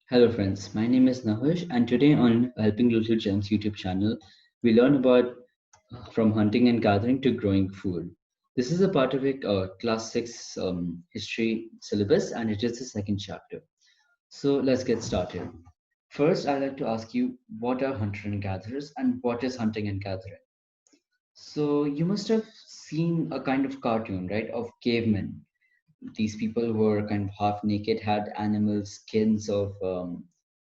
Hello friends, my name is Nahush and today on Helping Little Gems YouTube channel, we learn about from hunting and gathering to growing food. This is a part of a class 6 history syllabus and it is the second chapter. So let's get started. First, I'd like to ask you what are hunter and gatherers and what is hunting and gathering? So you must have seen a kind of cartoon, right, of cavemen. These people who were kind of half naked had animal skins of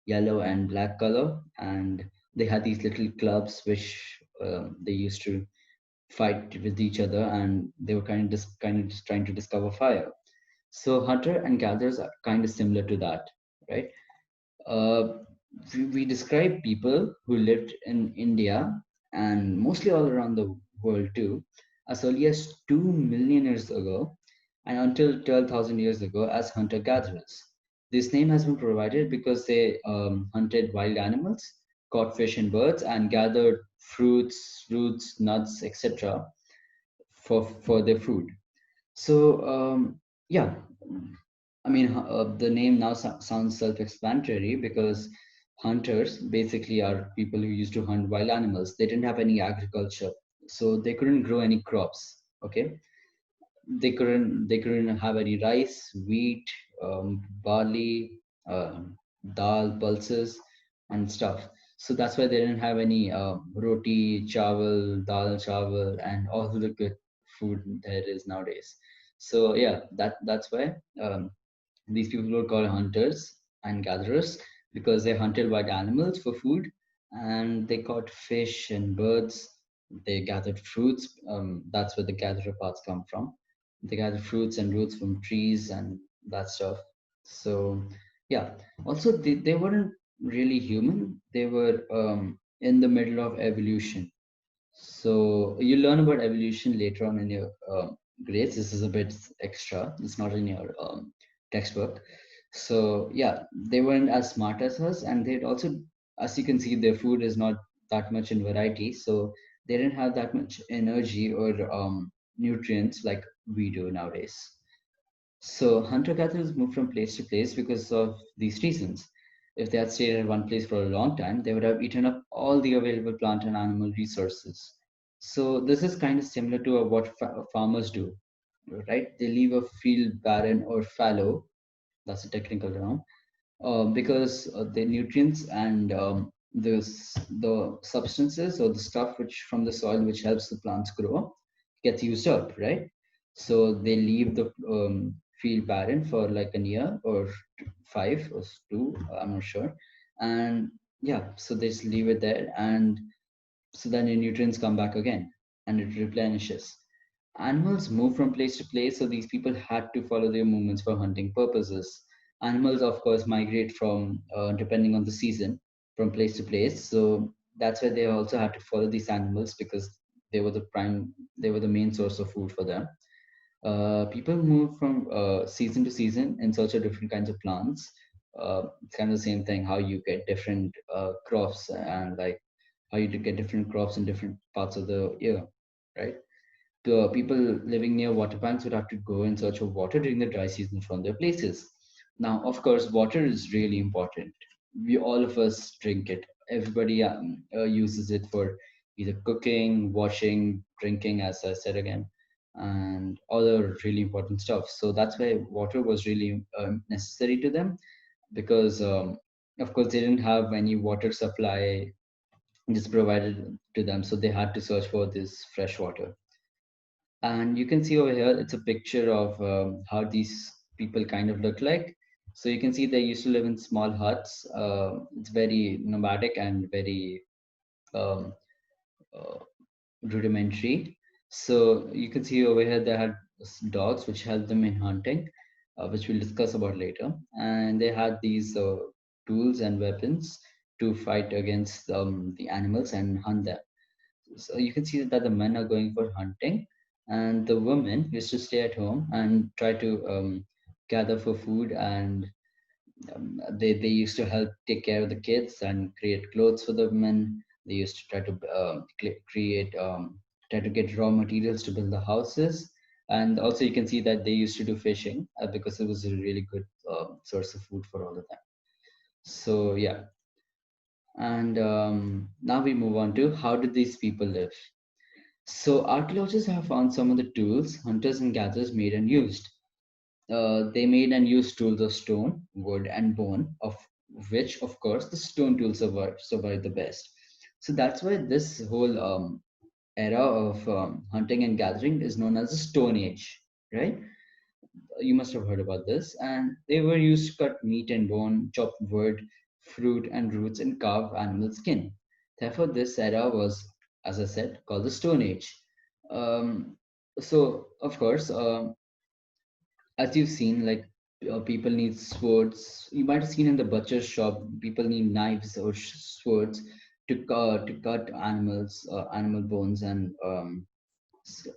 yellow and black color, and they had these little clubs which they used to fight with each other, and they were kind of just trying to discover fire. So hunter and gatherers are kind of similar to that, right? Uh, we describe people who lived in India and mostly all around the world too, as early as 2 million years ago and until 12,000 years ago as hunter gatherers. This name has been provided because they hunted wild animals, caught fish and birds, and gathered fruits, roots, nuts, etc. for their food. So, yeah, I mean, the name now sounds self-explanatory because hunters basically are people who used to hunt wild animals. They didn't have any agriculture, so they couldn't grow any crops. Okay, they couldn't have any rice, wheat, barley, dal, pulses, and stuff. So that's why they didn't have any roti, chawal, dal, chawal, and all the good food there is nowadays. So yeah, that's why these people were called hunters and gatherers because they hunted wild animals for food and they caught fish and birds. They gathered fruits. That's where the gatherer parts come from. They gathered fruits and roots from trees and that stuff. So, yeah. Also, they weren't really human. They were in the middle of evolution. So you learn about evolution later on in your grades. This is a bit extra. It's not in your textbook. So yeah, they weren't as smart as us, and they'd also, as you can see, their food is not that much in variety. So they didn't have that much energy or nutrients like we do nowadays. So hunter-gatherers moved from place to place because of these reasons. If they had stayed in one place for a long time, they would have eaten up all the available plant and animal resources. So this is kind of similar to what farmers do, right? They leave a field barren or fallow. That's a technical term because the nutrients and the substances or the stuff which from the soil which helps the plants grow gets used up, right? So they leave the field barren for like a year or five or two, I'm not sure, and yeah, so they just leave it there, and so then the nutrients come back again and it replenishes. Animals move from place to place, so these people had to follow their movements for hunting purposes. Animals, of course, migrate from, depending on the season, from place to place. So that's why they also had to follow these animals because they were the main source of food for them. People move from season to season in search of different kinds of plants. It's kind of the same thing, how you get different crops and like how you get different crops in different parts of the year, right? The people living near water banks would have to go in search of water during the dry season from their places. Now, of course, water is really important. We all of us drink it. Everybody uses it for either cooking, washing, drinking, as I said again, and other really important stuff. So that's why water was really necessary to them because, of course, they didn't have any water supply just provided to them, so they had to search for this fresh water. And you can see over here, it's a picture of how these people kind of look like. So you can see they used to live in small huts. It's very nomadic and very um, uh, rudimentary. So you can see over here they had dogs which helped them in hunting, which we'll discuss about later. And they had these tools and weapons to fight against the animals and hunt them. So you can see that the men are going for hunting, and the women used to stay at home and try to gather for food, and they used to help take care of the kids and create clothes for the men. They used to try to create try to get raw materials to build the houses, and also you can see that they used to do fishing because it was a really good source of food for all of them. So yeah, and now we move on to how did these people live? So archaeologists have found some of the tools hunters and gatherers made and used. They made and used tools of stone, wood, and bone, of which, of course, the stone tools survive the best. So that's why this whole era of hunting and gathering is known as the Stone Age, right? You must have heard about this. And they were used to cut meat and bone, chop wood, fruit, and roots, and carve animal skin. Therefore, this era was, as I said, called the Stone Age. Um, so, of course, as you've seen, like people need swords. You might have seen in the butcher shop, people need knives or swords to cut animal bones and s-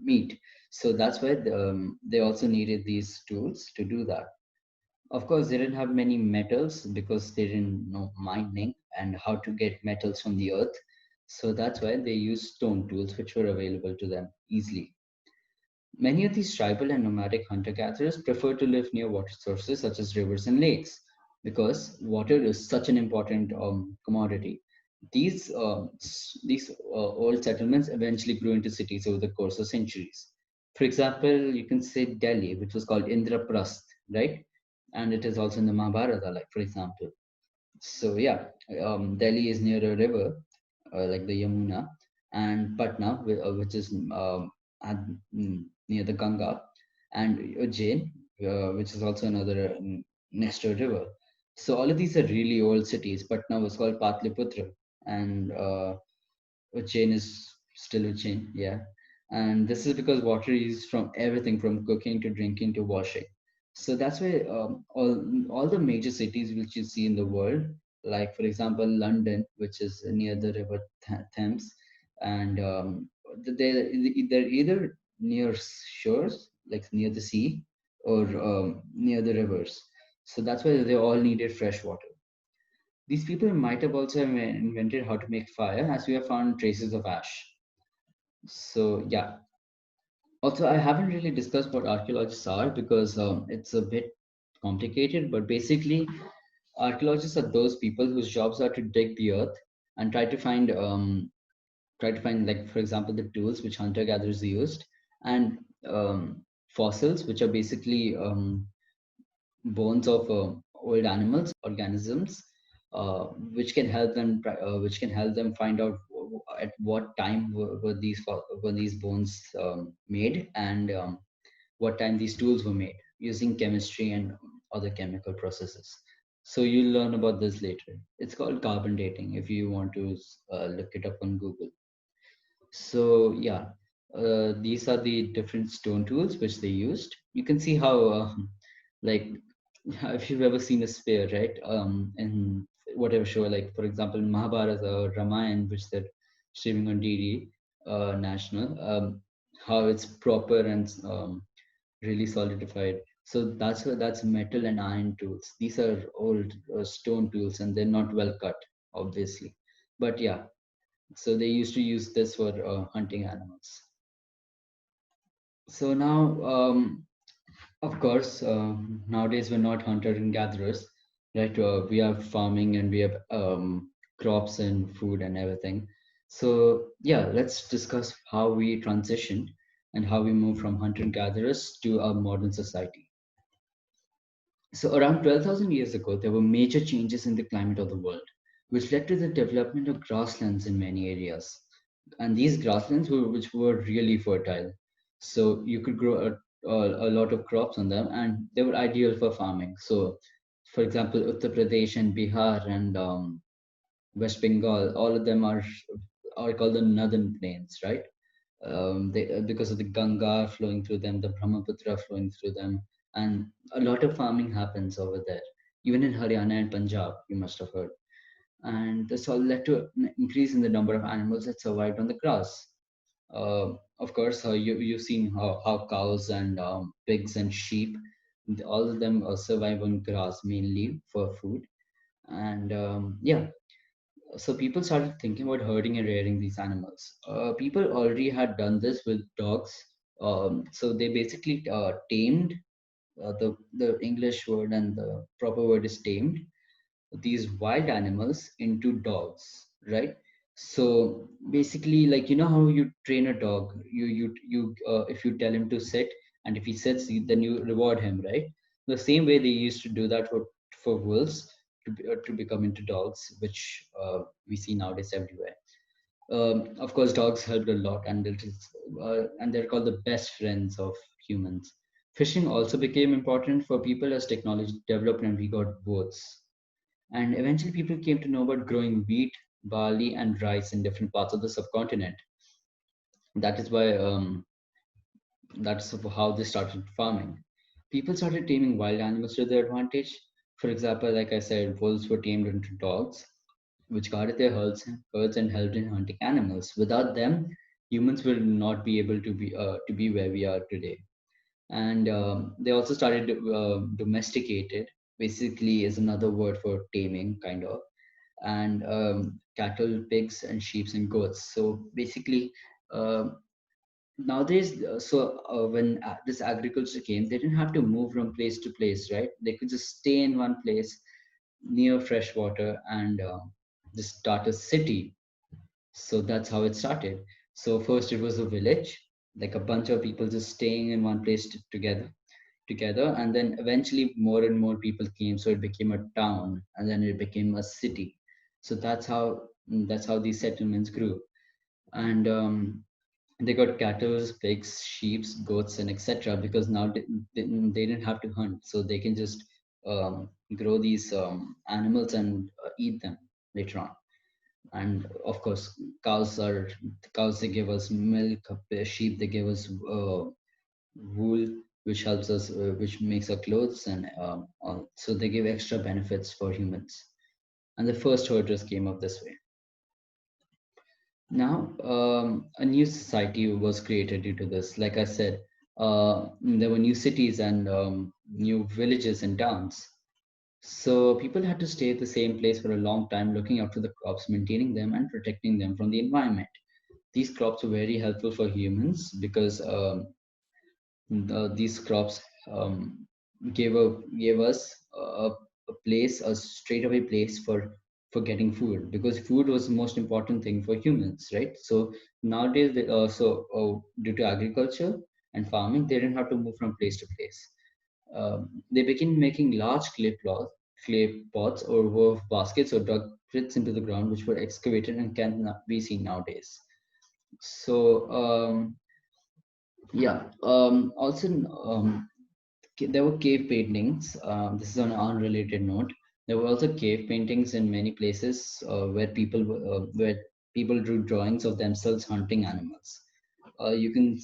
meat. So that's why they also needed these tools to do that. Of course, they didn't have many metals because they didn't know mining and how to get metals from the earth. So that's why they used stone tools, which were available to them easily. Many of these tribal and nomadic hunter gatherers prefer to live near water sources such as rivers and lakes because water is such an important commodity. These old settlements eventually grew into cities over the course of centuries. For example, you can say Delhi, which was called Indraprasth, right? And it is also in the Mahabharata, like for example. So yeah, Delhi is near a river like the Yamuna, and Patna, which is at, near the Ganga, and Ujjain, which is also another next to a river. So all of these are really old cities. Patna was called Patliputra, and Ujjain is still Ujjain, yeah. And this is because water is used from everything from cooking to drinking to washing. So that's why all the major cities which you see in the world, like for example London, which is near the river Thames, and they're either near shores, like near the sea, or near the rivers. So that's why they all needed fresh water. These people might have also invented how to make fire, as we have found traces of ash. So yeah. Also, I haven't really discussed what archaeologists are because it's a bit complicated. But basically, archaeologists are those people whose jobs are to dig the earth and try to find, like for example, the tools which hunter gatherers used, and fossils, which are basically bones of old animals, organisms, which can help them find out at what time were these bones made, and what time these tools were made using chemistry and other chemical processes. So you'll learn about this later. It's called carbon dating if you want to look it up on Google. So yeah, these are the different stone tools which they used. You can see how, like, if you've ever seen a spear, right? In whatever show, like for example, Mahabharata or Ramayana, which they're streaming on DD National, how it's proper and really solidified. So that's metal and iron tools. These are old stone tools, and they're not well cut, obviously. But yeah, so they used to use this for hunting animals. So now, of course, nowadays we're not hunters and gatherers, right? We have farming and we have crops and food and everything. So yeah, let's discuss how we transitioned and how we moved from hunter and gatherers to our modern society. So around 12,000 years ago, there were major changes in the climate of the world, which led to the development of grasslands in many areas. And these grasslands which were really fertile. So you could grow a lot of crops on them, and they were ideal for farming. So, for example, Uttar Pradesh and Bihar and West Bengal, all of them are called the northern plains, right? Because of the Ganga flowing through them, the Brahmaputra flowing through them, and a lot of farming happens over there. Even in Haryana and Punjab, you must have heard. And this all led to an increase in the number of animals that survived on the grass. Of course, you've seen how cows and pigs and sheep, all of them survive on grass mainly for food. And yeah, so people started thinking about herding and rearing these animals. People already had done this with dogs. So they basically tamed, the English word and the proper word is tamed. these wild animals into dogs, right? So basically, like how you train a dog, if you tell him to sit, and if he sits, then you reward him, right? The same way they used to do that for wolves to become into dogs, which we see nowadays everywhere. Of course, dogs helped a lot, and and they're called the best friends of humans. Fishing also became important for people as technology developed and we got boats. And eventually, people came to know about growing wheat, barley, and rice in different parts of the subcontinent. That is why that's how they started farming. People started taming wild animals to their advantage. For example, like I said, wolves were tamed into dogs, which guarded their herds and helped in hunting animals. Without them, humans will not be able to be where we are today. And they also started domesticated. Basically, is another word for taming, kind of. And cattle, pigs, and sheep and goats. So basically, uh, nowadays, when this agriculture came, they didn't have to move from place to place, right? They could just stay in one place near fresh water and just start a city. So that's how it started. So first it was a village, like a bunch of people just staying in one place together, and then eventually more and more people came, so it became a town, and then it became a city. So that's how these settlements grew. And they got cattle, pigs, sheep, goats, and etc. Because now they didn't have to hunt, so they can just grow these animals and eat them later on. And of course, cows. They give us milk. Sheep, they give us wool, which helps us, which makes our clothes, and so they give extra benefits for humans. And the first herders came up this way. Now, a new society was created due to this. Like I said, there were new cities and new villages and towns. So people had to stay at the same place for a long time, looking after the crops, maintaining them, and protecting them from the environment. These crops were very helpful for humans because these crops gave us a place, a straightaway place for getting food, because food was the most important thing for humans, right? So nowadays, due to agriculture and farming, they didn't have to move from place to place. They began making large clay pots or wove baskets or dug pits into the ground, which were excavated and can not be seen nowadays. So yeah, also there were cave paintings. This is on an unrelated note. There were also cave paintings in many places where people drew drawings of themselves hunting animals. You can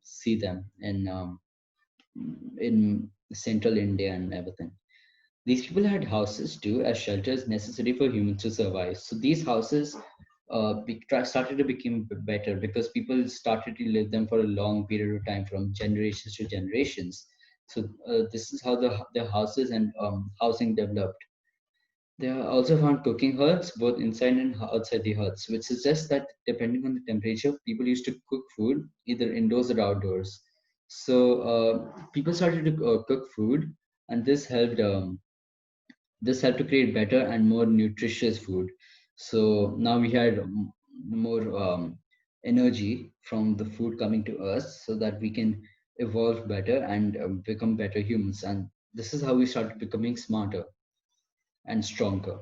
see them in central India and everything. These people had houses too as shelters necessary for humans to survive. So these houses started to become better because people started to live them for a long period of time, from generations to generations. So this is how the houses and housing developed. They are also found cooking huts both inside and outside the huts, which suggests that depending on the temperature, people used to cook food either indoors or outdoors. So people started to cook food, and this helped to create better and more nutritious food. So now we had more energy from the food coming to us, so that we can evolve better and become better humans. And this is how we started becoming smarter and stronger.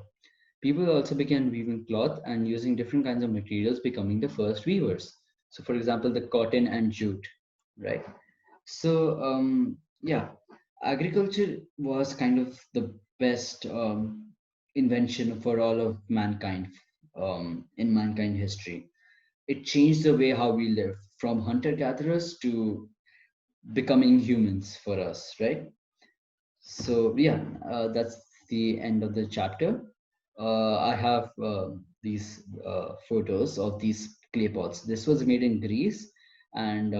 People also began weaving cloth and using different kinds of materials, becoming the first weavers. So, for example, the cotton and jute, right? So, yeah, agriculture was kind of the best invention for all of mankind in mankind history. It changed the way how we live, from hunter gatherers to becoming humans for us, right? So yeah, that's the end of the chapter. I have these photos of these clay pots. This was made in Greece, and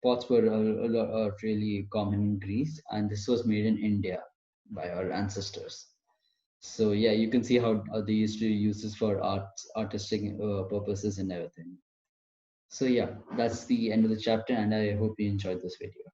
pots were really common in Greece, and this was made in India by our ancestors. So yeah, you can see how they used to use this for artistic purposes and everything. So yeah, that's the end of the chapter, and I hope you enjoyed this video.